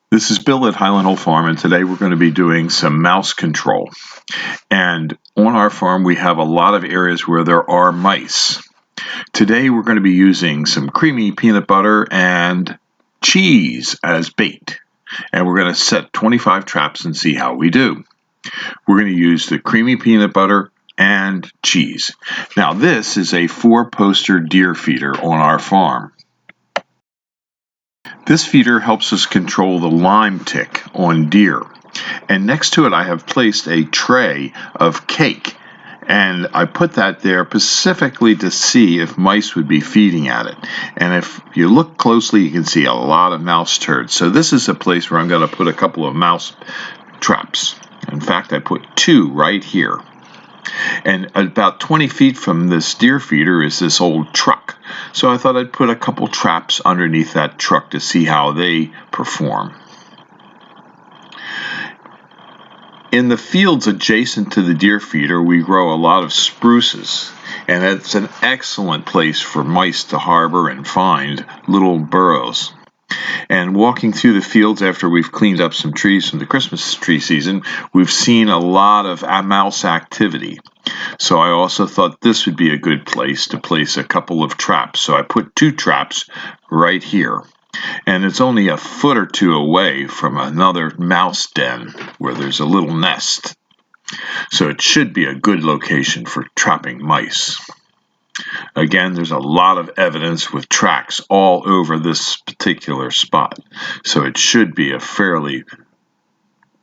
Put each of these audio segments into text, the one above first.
This is Bill at Highland Hole Farm, and today we're going to be doing some mouse control. And on our farm, we have a lot of areas where there are mice. Today, we're going to be using some creamy peanut butter and cheese as bait. And we're going to set 25 traps and see how we do. We're going to use the creamy peanut butter and cheese. Now, this is a 4-poster deer feeder on our farm. This feeder helps us control the Lyme tick on deer. And next to it I have placed a tray of cake, and I put that there specifically to see if mice would be feeding at it. And if you look closely, you can see a lot of mouse turds. So this is a place where I'm going to put a couple of mouse traps. In fact, I put 2 right here. And about 20 feet from this deer feeder is this old truck. So I thought I'd put a couple traps underneath that truck to see how they perform. In the fields adjacent to the deer feeder, we grow a lot of spruces, and it's an excellent place for mice to harbor and find little burrows. And walking through the fields after we've cleaned up some trees from the Christmas tree season, we've seen a lot of mouse activity. So I also thought this would be a good place to place a couple of traps. So I put 2 traps right here. And it's only a foot or 2 away from another mouse den where there's a little nest. So it should be a good location for trapping mice. Again, there's a lot of evidence with tracks all over this particular spot, so it should be a fairly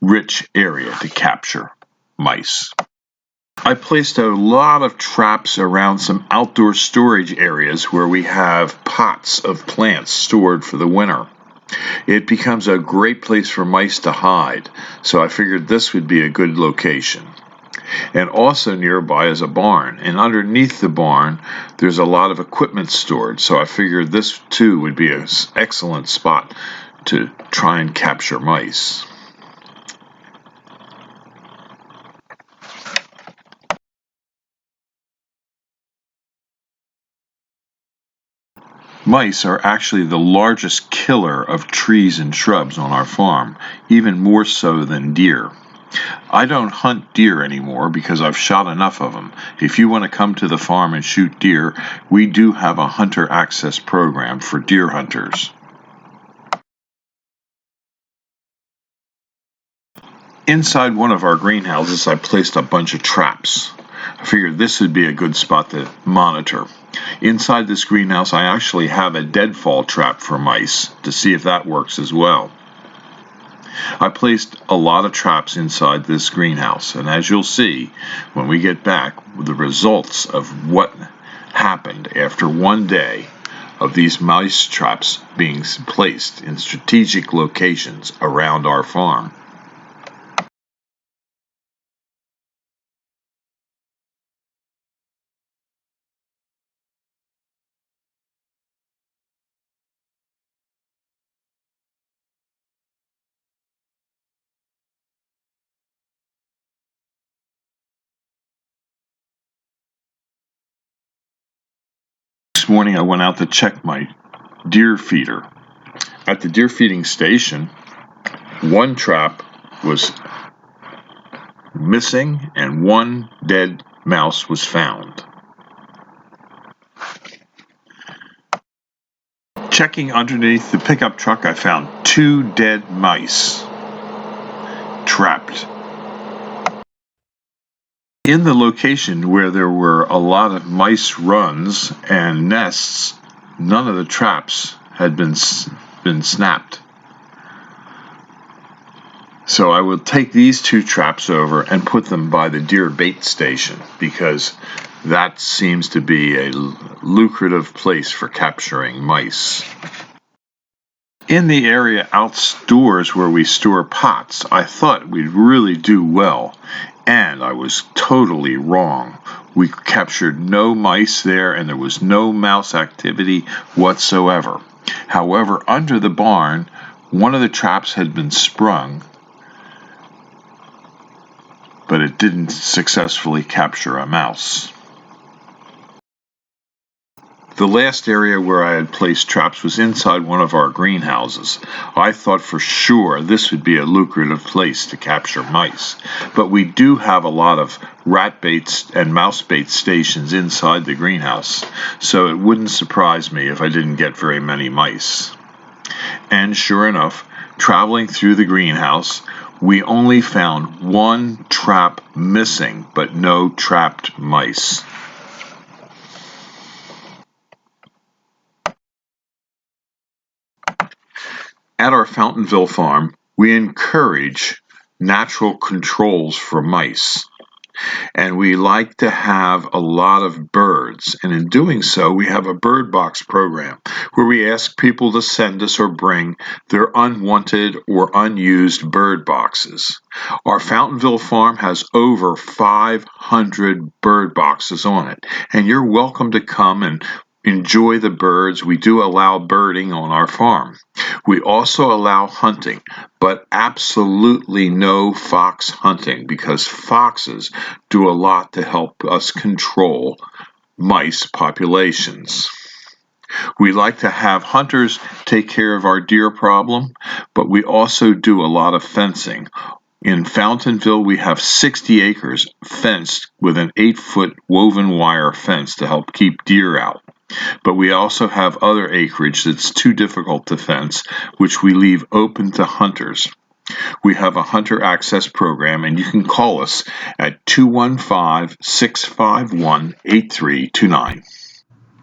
rich area to capture mice. I placed a lot of traps around some outdoor storage areas where we have pots of plants stored for the winter. It becomes a great place for mice to hide, so I figured this would be a good location. And also nearby is a barn, and underneath the barn there's a lot of equipment stored, so I figured this too would be an excellent spot to try and capture mice. Mice are actually the largest killer of trees and shrubs on our farm, even more so than deer. I don't hunt deer anymore because I've shot enough of them. If you want to come to the farm and shoot deer, we do have a hunter access program for deer hunters. Inside one of our greenhouses, I placed a bunch of traps. I figured this would be a good spot to monitor. Inside this greenhouse, I actually have a deadfall trap for mice to see if that works as well. I placed a lot of traps inside this greenhouse, and as you'll see when we get back, the results of what happened after one day of these mice traps being placed in strategic locations around our farm. This morning I went out to check my deer feeder. At the deer feeding station, one trap was missing and one dead mouse was found. Checking underneath the pickup truck, I found 2 dead mice trapped. In the location where there were a lot of mice runs and nests, none of the traps had been snapped. So I will take these 2 traps over and put them by the deer bait station because that seems to be a lucrative place for capturing mice. In the area outdoors where we store pots, I thought we'd really do well, and I was totally wrong. We captured no mice there, and there was no mouse activity whatsoever. However, under the barn, one of the traps had been sprung, but it didn't successfully capture a mouse. The last area where I had placed traps was inside one of our greenhouses. I thought for sure this would be a lucrative place to capture mice, but we do have a lot of rat bait and mouse bait stations inside the greenhouse, so it wouldn't surprise me if I didn't get very many mice. And sure enough, traveling through the greenhouse, we only found one trap missing, but no trapped mice. At our Fountainville farm, we encourage natural controls for mice. And we like to have a lot of birds. And in doing so, we have a bird box program where we ask people to send us or bring their unwanted or unused bird boxes. Our Fountainville farm has over 500 bird boxes on it. And you're welcome to come and enjoy the birds. We do allow birding on our farm. We also allow hunting, but absolutely no fox hunting because foxes do a lot to help us control mice populations. We like to have hunters take care of our deer problem, but we also do a lot of fencing. In Fountainville, we have 60 acres fenced with an 8-foot woven wire fence to help keep deer out. But we also have other acreage that's too difficult to fence, which we leave open to hunters. We have a hunter access program, and you can call us at 215-651-8329.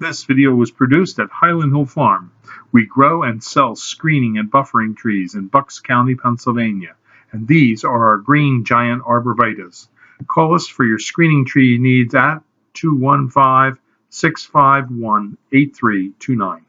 This video was produced at Highland Hill Farm. We grow and sell screening and buffering trees in Bucks County, Pennsylvania, and these are our green giant arborvitaes. Call us for your screening tree needs at 215-651-8329.